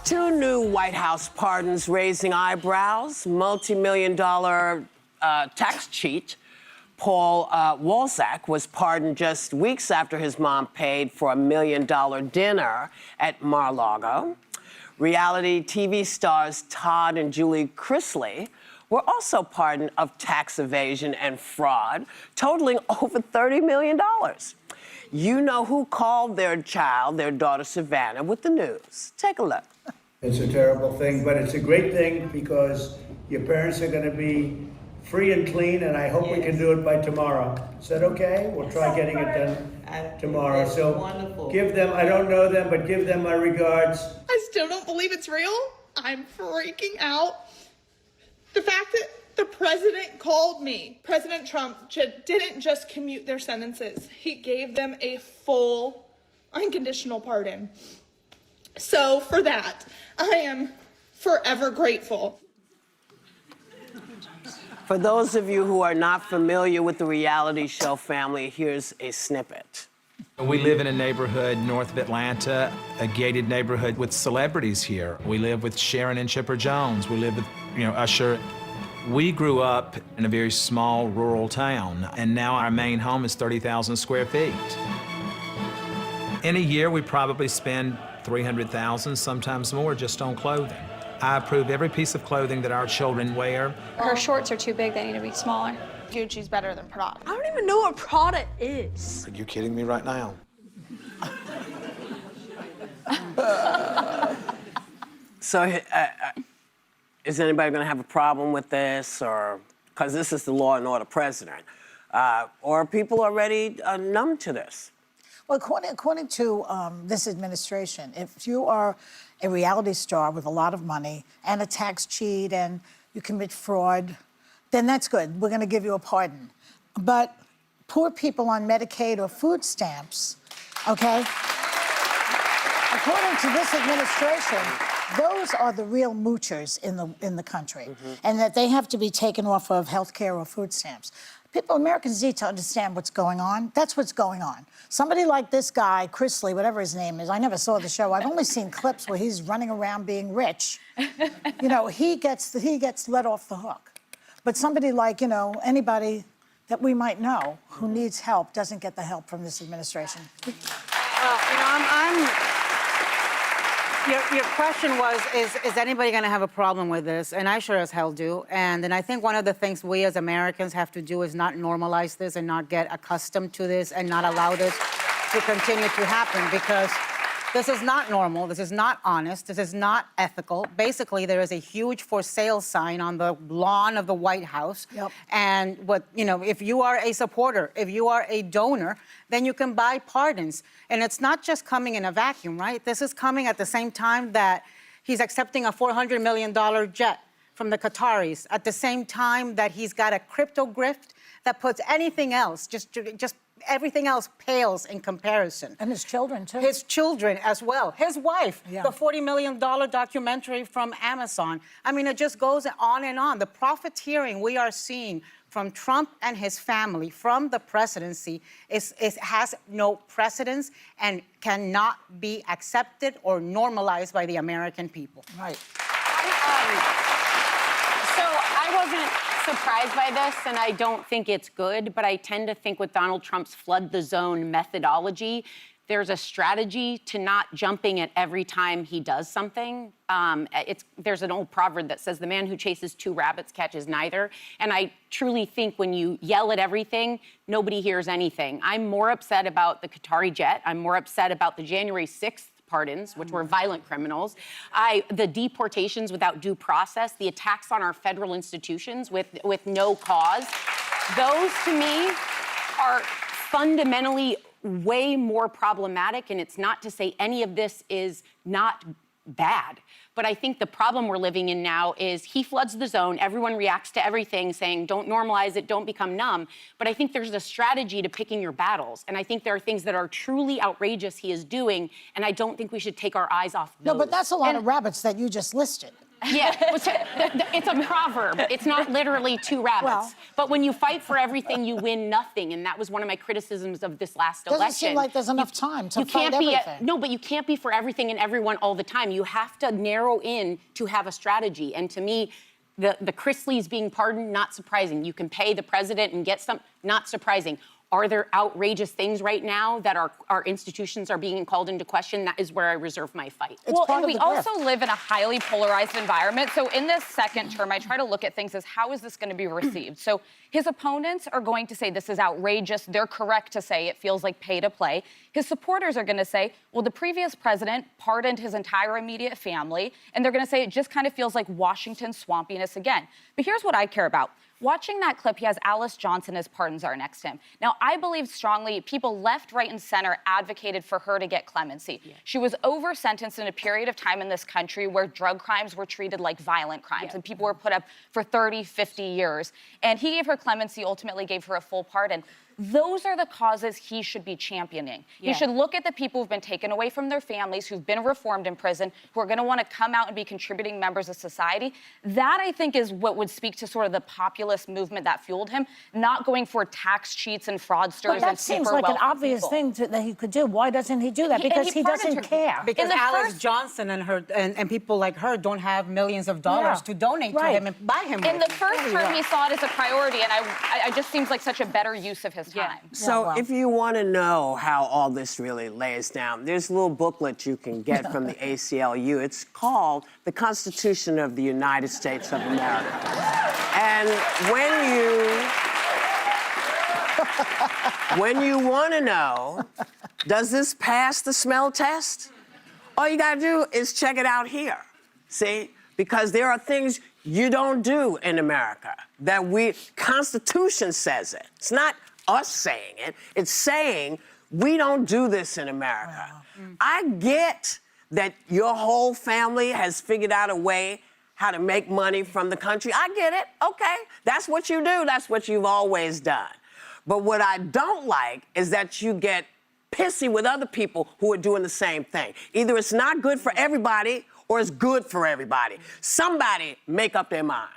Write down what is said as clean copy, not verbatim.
Two new White House pardons raising eyebrows. Multi-million-dollar tax cheat Paul Wolzak was pardoned just weeks after his mom paid for a $1 million dinner at Mar-a-Lago. Reality TV stars Todd and Julie Chrisley were also pardoned of tax evasion and fraud, totaling over $30 million. You know who called their child, their daughter Savannah, with the news. Take a look. It's a terrible thing, but it's a great thing because your parents are going to be free and clean, and I hope we can do it by tomorrow. Is that okay? We'll try getting it done tomorrow. So wonderful. Give them, I don't know them, but give them my regards. I still don't believe it's real. I'm freaking out. The fact that the president called me, President Trump didn't just commute their sentences. He gave them a full, unconditional pardon. So for that, I am forever grateful. For those of you who are not familiar with the reality show family, here's a snippet. We live in a neighborhood north of Atlanta, a gated neighborhood with celebrities here. We live with Sharon and Chipper Jones. We live with, Usher. We grew up in a very small rural town, and now our main home is 30,000 square feet. In a year, we probably spend $300,000, sometimes more, just on clothing. I approve every piece of clothing that our children wear. Her shorts are too big, they need to be smaller. Gucci's better than Prada. I don't even know what Prada is. Are you kidding me right now? So, is anybody going to have a problem with this, or because this is the law and order president, or are people already numb to this? Well, according to this administration, if you are a reality star with a lot of money and a tax cheat and you commit fraud, then that's good. We're going to give you a pardon. But poor people on Medicaid or food stamps, okay, according to this administration, those are the real moochers in the country, and that they have to be taken off of health care or food stamps. Americans need to understand what's going on. That's what's going on. Somebody like this guy, Chrisley, whatever his name is, I never saw the show. I've only seen clips where he's running around being rich. He gets let off the hook. But somebody like, anybody that we might know who needs help doesn't get the help from this administration. Your question was, is anybody going to have a problem with this? And I sure as hell do. And then I think one of the things we as Americans have to do is not normalize this and not get accustomed to this and not allow this to continue to happen, because this is not normal, this is not honest, this is not ethical. Basically, there is a huge for sale sign on the lawn of the White House. Yep. And if you are a supporter, if you are a donor, then you can buy pardons. And it's not just coming in a vacuum, right? This is coming at the same time that he's accepting a $400 million jet from the Qataris, at the same time that he's got a crypto grift that puts anything else, just everything else pales in comparison. And his children, too. His children as well. His wife, Yeah. the $40 million documentary from Amazon. I mean, it just goes on and on. The profiteering we are seeing from Trump and his family, from the presidency, has no precedence and cannot be accepted or normalized by the American people. Right. So I wasn't surprised by this, and I don't think it's good, but I tend to think with Donald Trump's flood the zone methodology, there's a strategy to not jumping at every time he does something. There's an old proverb that says, the man who chases two rabbits catches neither. And I truly think when you yell at everything, nobody hears anything. I'm more upset about the Qatari jet. I'm more upset about the January 6th pardons, which were violent criminals, the deportations without due process, the attacks on our federal institutions with no cause. Those, to me, are fundamentally way more problematic, and it's not to say any of this is not bad. But I think the problem we're living in now is he floods the zone, everyone reacts to everything saying, don't normalize it, don't become numb. But I think there's a strategy to picking your battles. And I think there are things that are truly outrageous he is doing, and I don't think we should take our eyes off those. No, but that's a lot of rabbits that you just listed. Yeah, it's a proverb. It's not literally two rabbits. Well- but when you fight for everything, you win nothing, and that was one of my criticisms of this last election. Doesn't seem like there's enough time to You fight can't be everything. no, but you can't be for everything and everyone all the time. You have to narrow in to have a strategy. And to me, the Chrisleys being pardoned, not surprising. You can pay the president and get some, not surprising. Are there outrageous things right now that our institutions are being called into question? That is where I reserve my fight. It's part and of we the grift. also live in a highly polarized environment. So in this second term, I try to look at things as how is this going to be received? So his opponents are going to say this is outrageous. They're correct to say it feels like pay to play. His supporters are going to say, well, the previous president pardoned his entire immediate family. And they're going to say it just kind of feels like Washington swampiness again. But here's what I care about. Watching that clip, he has Alice Johnson as pardon czar next to him. Now, I believe strongly people left, right, and center advocated for her to get clemency. Yeah. She was over-sentenced in a period of time in this country where drug crimes were treated like violent crimes, and people were put up for 30, 50 years. And he gave her clemency, ultimately gave her a full pardon. Those are the causes he should be championing. He should look at the people who've been taken away from their families, who've been reformed in prison, who are going to want to come out and be contributing members of society. That, I think, is what would speak to sort of the populist movement that fueled him, not going for tax cheats and fraudsters But that and seems super like an wealthy obvious people. thing that he could do. Why doesn't he do that? He- and Because he he doesn't pardoned her. care. Because In the Alice first- Johnson and her and people like her don't have millions of dollars Yeah. to donate to Right. him and buy him. In with. the first term, he saw it as a priority, and I just seems like such a better use of his time. So well. if you want to know how all this really lays down, there's a little booklet you can get from the ACLU. It's called The Constitution of the United States of America. And when you want to know, does this pass the smell test? All you got to do is check it out here. See? Because there are things you don't do in America that Constitution says it. It's not us saying it. It's saying we don't do this in America. I get that your whole family has figured out a way how to make money from the country. I get it. Okay. That's what you do. That's what you've always done. But what I don't like is that you get pissy with other people who are doing the same thing. Either it's not good for everybody or it's good for everybody. Somebody make up their mind.